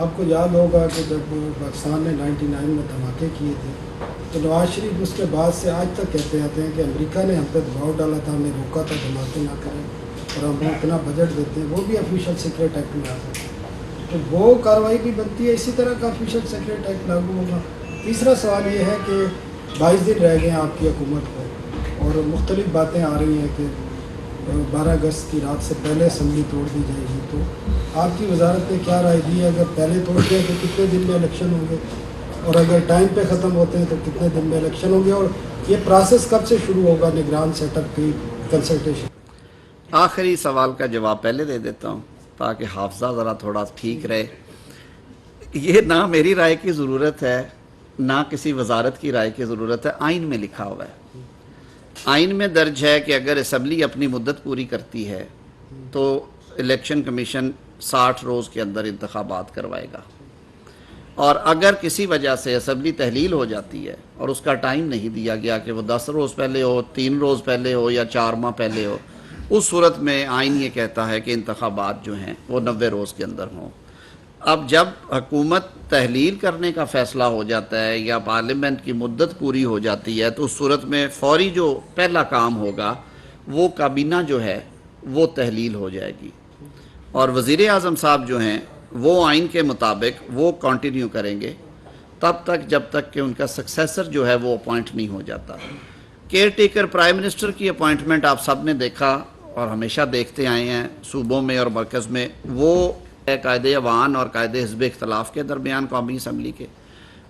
آپ کو یاد ہوگا کہ جب پاکستان نے 99 میں دھماکے کیے تھے تو نواز شریف اس کے بعد سے آج تک کہتے آتے ہیں کہ امریکہ نے ہم پہ دباؤ ڈالا تھا، ہمیں روکا تھا دھماکے نہ کریں، اور ہم اتنا بجٹ دیتے ہیں، وہ بھی آفیشیل سیکرٹ ایکٹ میں آتا ہے، تو وہ کارروائی بھی بنتی ہے، اسی طرح کا آفیشیل سیکرٹ ایکٹ لاگو ہوگا۔ تیسرا سوال یہ ہے کہ 22 دن رہ گئے ہیں آپ کی حکومت کو، اور مختلف باتیں آ رہی ہیں کہ 12 اگست کی رات سے پہلے اسمبلی توڑ دی جائے گی، تو آپ کی وزارت نے کیا رائے دی ہے؟ اگر پہلے توڑ دیں تو کتنے دن میں الیکشن ہوں گے، اور اگر ٹائم پہ ختم ہوتے ہیں تو کتنے دن میں الیکشن ہوں گے، اور یہ پروسیس کب سے شروع ہوگا نگران سیٹ اپ کی کنسلٹیشن؟ آخری سوال کا جواب پہلے دے دیتا ہوں تاکہ حافظہ ذرا تھوڑا ٹھیک رہے۔ یہ نہ میری رائے کی ضرورت ہے نہ کسی وزارت کی رائے کی ضرورت ہے، آئین میں لکھا ہوا ہے۔ آئین میں درج ہے کہ اگر اسمبلی اپنی مدت پوری کرتی ہے تو الیکشن کمیشن 60 روز کے اندر انتخابات کروائے گا، اور اگر کسی وجہ سے اسمبلی تحلیل ہو جاتی ہے اور اس کا ٹائم نہیں دیا گیا کہ وہ 10 روز پہلے ہو، 3 روز پہلے ہو یا 4 ماہ پہلے ہو، اس صورت میں آئین یہ کہتا ہے کہ انتخابات جو ہیں وہ 90 روز کے اندر ہوں۔ اب جب حکومت تحلیل کرنے کا فیصلہ ہو جاتا ہے یا پارلیمنٹ کی مدت پوری ہو جاتی ہے تو اس صورت میں فوری جو پہلا کام ہوگا وہ کابینہ جو ہے وہ تحلیل ہو جائے گی، اور وزیر اعظم صاحب جو ہیں وہ آئین کے مطابق وہ کنٹینیو کریں گے تب تک جب تک کہ ان کا سکسیسر جو ہے وہ اپوائنٹ نہیں ہو جاتا۔ کیئر ٹیکر پرائم منسٹر کی اپوائنٹمنٹ آپ سب نے دیکھا اور ہمیشہ دیکھتے آئے ہیں صوبوں میں اور مرکز میں، وہ قائد ایوان اور قائد حزب اختلاف کے درمیان قومی اسمبلی کے،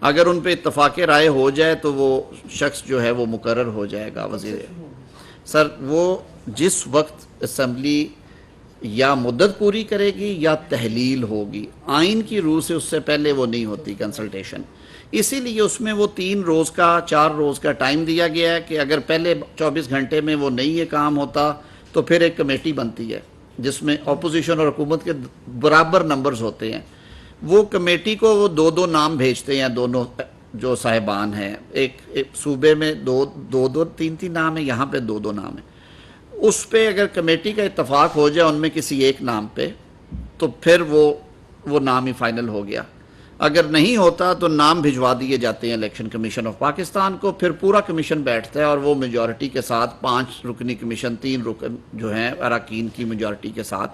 اگر ان پہ اتفاق رائے ہو جائے تو وہ شخص جو ہے وہ مقرر ہو جائے گا وزیر۔ سر وہ جس وقت اسمبلی یا مدت پوری کرے گی یا تحلیل ہوگی، آئین کی روح سے اس سے پہلے وہ نہیں ہوتی کنسلٹیشن، اسی لیے اس میں وہ 3 روز کا 4 روز کا ٹائم دیا گیا ہے کہ اگر پہلے 24 گھنٹے میں وہ نہیں یہ کام ہوتا تو پھر ایک کمیٹی بنتی ہے جس میں اپوزیشن اور حکومت کے برابر نمبرز ہوتے ہیں، وہ کمیٹی کو وہ 2 نام بھیجتے ہیں، دونوں جو صاحبان ہیں، ایک صوبے میں 2 3 نام ہیں، یہاں پہ 2 نام ہیں، اس پہ اگر کمیٹی کا اتفاق ہو جائے ان میں کسی ایک نام پہ تو پھر وہ نام ہی فائنل ہو گیا، اگر نہیں ہوتا تو نام بھجوا دیے جاتے ہیں الیکشن کمیشن آف پاکستان کو، پھر پورا کمیشن بیٹھتا ہے اور وہ میجورٹی کے ساتھ 5 رکنی کمیشن 3 رکن جو ہیں اراکین کی میجورٹی کے ساتھ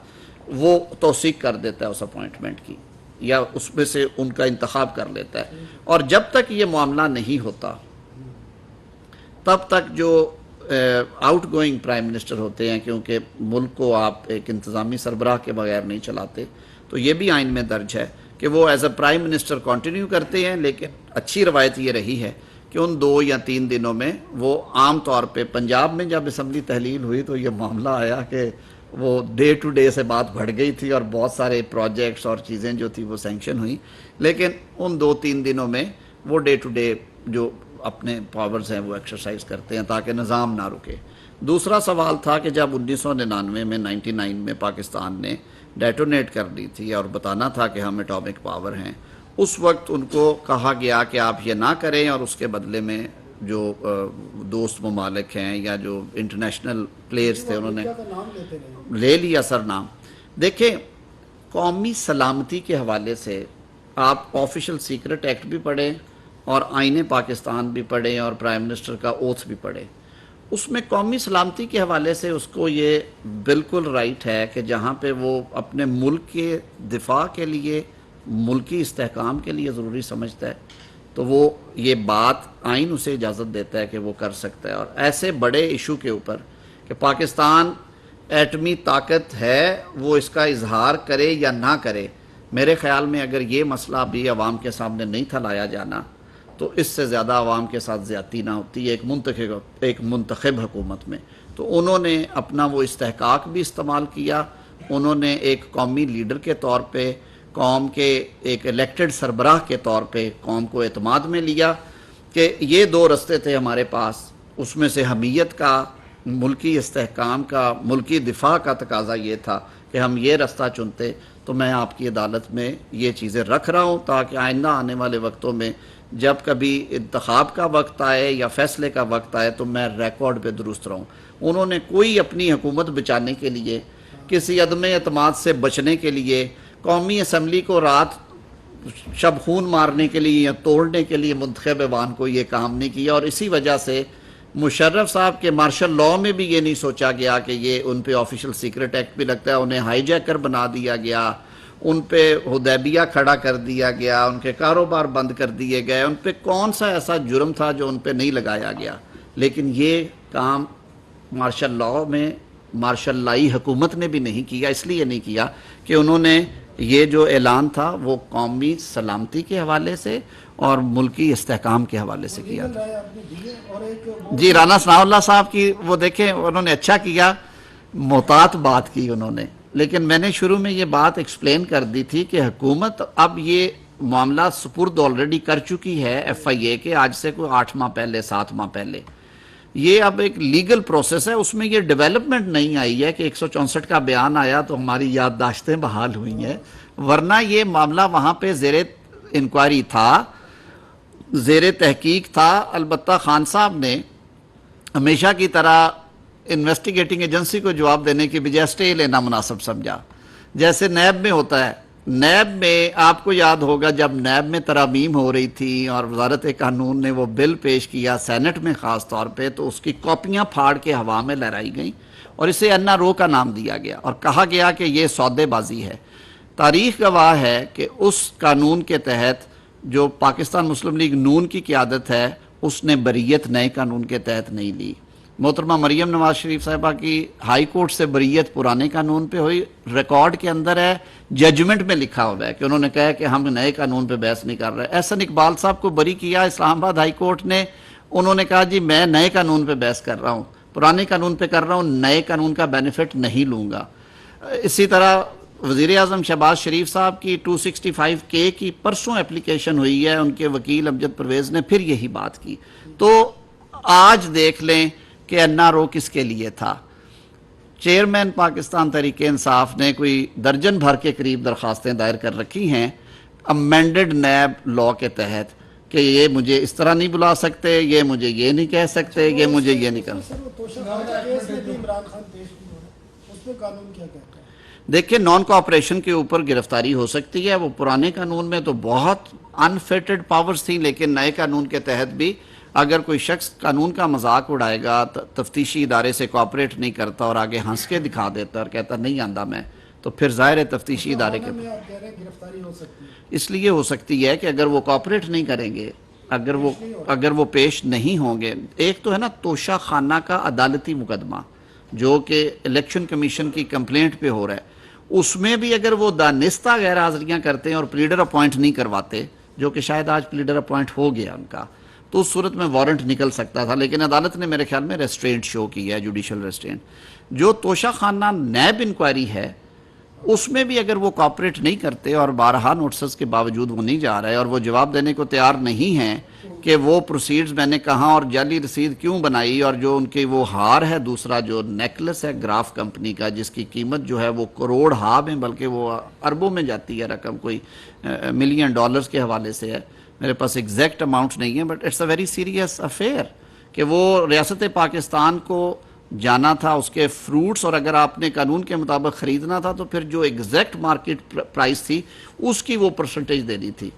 وہ توثیق کر دیتا ہے اس اپوائنٹمنٹ کی، یا اس میں سے ان کا انتخاب کر لیتا ہے، اور جب تک یہ معاملہ نہیں ہوتا تب تک جو آؤٹ گوئنگ پرائم منسٹر ہوتے ہیں، کیونکہ ملک کو آپ ایک انتظامی سربراہ کے بغیر نہیں چلاتے، تو یہ بھی آئین میں درج ہے کہ وہ as a prime minister continue کرتے ہیں، لیکن اچھی روایت یہ رہی ہے کہ ان 2 یا 3 دنوں میں وہ عام طور پہ پنجاب میں جب اسمبلی تحلیل ہوئی تو یہ معاملہ آیا کہ وہ ڈے ٹو ڈے سے بات بڑھ گئی تھی اور بہت سارے پروجیکٹس اور چیزیں جو تھی وہ سینکشن ہوئی، لیکن ان 2-3 دنوں میں وہ ڈے ٹو ڈے جو اپنے پاورز ہیں وہ ایکسرسائز کرتے ہیں تاکہ نظام نہ رکے۔ دوسرا سوال تھا کہ جب 1999 میں 99 میں پاکستان نے ڈیٹونیٹ کر دی تھی اور بتانا تھا کہ ہم اٹامک پاور ہیں، اس وقت ان کو کہا گیا کہ آپ یہ نہ کریں، اور اس کے بدلے میں جو دوست ممالک ہیں یا جو انٹرنیشنل پلیئرز تھے انہوں نے لے لیا سر نام۔ دیکھیں قومی سلامتی کے حوالے سے آپ آفیشل سیکرٹ ایکٹ بھی پڑھیں اور آئین پاکستان بھی پڑھیں اور پرائم منسٹر کا اوتھ بھی پڑھیں، اس میں قومی سلامتی کے حوالے سے اس کو یہ بالکل رائٹ ہے کہ جہاں پہ وہ اپنے ملک کے دفاع کے لیے، ملکی استحکام کے لیے ضروری سمجھتا ہے تو وہ یہ بات آئین اسے اجازت دیتا ہے کہ وہ کر سکتا ہے، اور ایسے بڑے ایشو کے اوپر کہ پاکستان ایٹمی طاقت ہے وہ اس کا اظہار کرے یا نہ کرے، میرے خیال میں اگر یہ مسئلہ بھی عوام کے سامنے نہیں تھا لایا جانا تو اس سے زیادہ عوام کے ساتھ زیادتی نہ ہوتی ہے ایک منتخب حکومت میں۔ تو انہوں نے اپنا وہ استحقاق بھی استعمال کیا، انہوں نے ایک قومی لیڈر کے طور پہ، قوم کے ایک الیکٹڈ سربراہ کے طور پہ قوم کو اعتماد میں لیا کہ یہ 2 رستے تھے ہمارے پاس، اس میں سے حمیت کا، ملکی استحکام کا، ملکی دفاع کا تقاضا یہ تھا کہ ہم یہ رستہ چنتے، تو میں آپ کی عدالت میں یہ چیزیں رکھ رہا ہوں تاکہ آئندہ آنے والے وقتوں میں جب کبھی انتخاب کا وقت آئے یا فیصلے کا وقت آئے تو میں ریکارڈ پہ درست رہوں۔ انہوں نے کوئی اپنی حکومت بچانے کے لیے، کسی عدم اعتماد سے بچنے کے لیے قومی اسمبلی کو رات شب خون مارنے کے لیے یا توڑنے کے لیے منتخب ایوان کو یہ کام نہیں کیا، اور اسی وجہ سے مشرف صاحب کے مارشل لاء میں بھی یہ نہیں سوچا گیا کہ یہ ان پہ آفیشل سیکرٹ ایکٹ بھی لگتا ہے، انہیں ہائی جیکر بنا دیا گیا، ان پہ حدیبیہ کھڑا کر دیا گیا، ان کے کاروبار بند کر دیے گئے، ان پہ کون سا ایسا جرم تھا جو ان پہ نہیں لگایا گیا؟ لیکن یہ کام مارشل لاء میں مارشل لائی حکومت نے بھی نہیں کیا، اس لیے نہیں کیا کہ انہوں نے یہ جو اعلان تھا وہ قومی سلامتی کے حوالے سے اور ملکی استحکام کے حوالے سے کیا تھا۔ رائے آپ نے دی ہے اور ایک وہ جی رانا ثناء اللہ صاحب کی وہ دیکھیں، انہوں نے اچھا کیا، محتاط بات کی انہوں نے، لیکن میں نے شروع میں یہ بات ایکسپلین کر دی تھی کہ حکومت اب یہ معاملہ سپرد آلریڈی کر چکی ہے ایف آئی اے کے، آج سے کوئی 8 ماہ پہلے 7 ماہ پہلے۔ یہ اب ایک لیگل پروسیس ہے، اس میں یہ ڈیولپمنٹ نہیں آئی ہے کہ 164 کا بیان آیا تو ہماری یادداشتیں بحال ہوئی ہیں، ورنہ یہ معاملہ وہاں پہ زیر انکوائری تھا، زیر تحقیق تھا۔ البتہ خان صاحب نے ہمیشہ کی طرح انویسٹیگیٹنگ ایجنسی کو جواب دینے کی بجائے اسٹے لینا مناسب سمجھا، جیسے نیب میں ہوتا ہے۔ نیب میں آپ کو یاد ہوگا جب نیب میں ترامیم ہو رہی تھی اور وزارت قانون نے وہ بل پیش کیا سینٹ میں خاص طور پہ، تو اس کی کاپیاں پھاڑ کے ہوا میں لہرائی گئیں اور اسے انا رو کا نام دیا گیا اور کہا گیا کہ یہ سودے بازی ہے۔ تاریخ گواہ ہے کہ اس قانون کے تحت جو پاکستان مسلم لیگ نون کی قیادت ہے، اس نے بریت نئے قانون کے تحت نہیں لی۔ محترمہ مریم نواز شریف صاحبہ کی ہائی کورٹ سے بریت پرانے قانون پہ ہوئی، ریکارڈ کے اندر ہے، ججمنٹ میں لکھا ہوا ہے کہ انہوں نے کہا کہ ہم نئے قانون پہ بحث نہیں کر رہے۔ احسن اقبال صاحب کو بری کیا اسلام آباد ہائی کورٹ نے، انہوں نے کہا جی میں نئے قانون پہ بحث کر رہا ہوں، پرانے قانون پہ کر رہا ہوں، نئے قانون کا بینیفٹ نہیں لوں گا۔ اسی طرح وزیر اعظم شہباز شریف صاحب کی 265K کی پرسوں اپلیکیشن ہوئی ہے، ان کے وکیل امجد پرویز نے پھر یہی بات کی۔ تو آج دیکھ لیں کہ این آر او کس کے لیے تھا۔ چیئرمین پاکستان تحریک انصاف نے کوئی درجن بھر کے قریب درخواستیں دائر کر رکھی ہیں امینڈڈ نیب لاء کے تحت کہ یہ مجھے اس طرح نہیں بلا سکتے، یہ مجھے یہ نہیں کہہ سکتے، یہ مجھے یہ نہیں کر سکتے۔ سر وہ توشہ خانہ کیس میں بھی عمران خان پیش بھی ہو رہا ہے، اس میں قانون کیا کہتا ہے؟ دیکھیں نان کوآپریشن کے اوپر گرفتاری ہو سکتی ہے، وہ پرانے قانون میں تو بہت انفیٹڈ پاورز تھیں، لیکن نئے قانون کے تحت بھی اگر کوئی شخص قانون کا مذاق اڑائے گا، تفتیشی ادارے سے کوآپریٹ نہیں کرتا اور آگے ہنس کے دکھا دیتا اور کہتا نہیں آندہ میں، تو پھر ظاہر ہے تفتیشی ادارے کے میں آپ کہہ رہے ہیں گرفتاری ہو سکتی ہے، اس لیے ہو سکتی ہے کہ اگر وہ کوآپریٹ نہیں کریں گے، اگر وہ پیش نہیں ہوں گے۔ ایک تو ہے نا توشہ خانہ کا عدالتی مقدمہ جو کہ الیکشن کمیشن کی کمپلینٹ پہ ہو رہا ہے، اس میں بھی اگر وہ دانستہ غیر حاضریاں کرتے ہیں اور پلیڈر اپوائنٹ نہیں کرواتے، جو کہ شاید آج پلیڈر اپوائنٹ ہو گیا ان کا، تو اس صورت میں وارنٹ نکل سکتا تھا، لیکن عدالت نے میرے خیال میں ریسٹرینٹ شو کی ہے، جوڈیشل ریسٹرینٹ۔ جو توشہ خانہ نیب انکوائری ہے، اس میں بھی اگر وہ کوآپریٹ نہیں کرتے اور بارہا نوٹسز کے باوجود وہ نہیں جا رہے اور وہ جواب دینے کو تیار نہیں ہیں کہ وہ پروسیڈز میں نے کہاں اور جعلی رسید کیوں بنائی، اور جو ان کے وہ ہار ہے دوسرا جو نیکلس ہے گراف کمپنی کا جس کی قیمت جو ہے وہ کروڑ ہا میں بلکہ وہ اربوں میں جاتی ہے رقم، کوئی ملین ڈالرز کے حوالے سے ہے، میرے پاس ایگزیکٹ اماؤنٹ نہیں ہے، but it's a very serious affair کہ وہ ریاست پاکستان کو جانا تھا، اس کے فروٹس، اور اگر آپ نے قانون کے مطابق خریدنا تھا تو پھر جو ایگزیکٹ مارکیٹ پرائس تھی اس کی وہ پرسنٹیج دینی تھی۔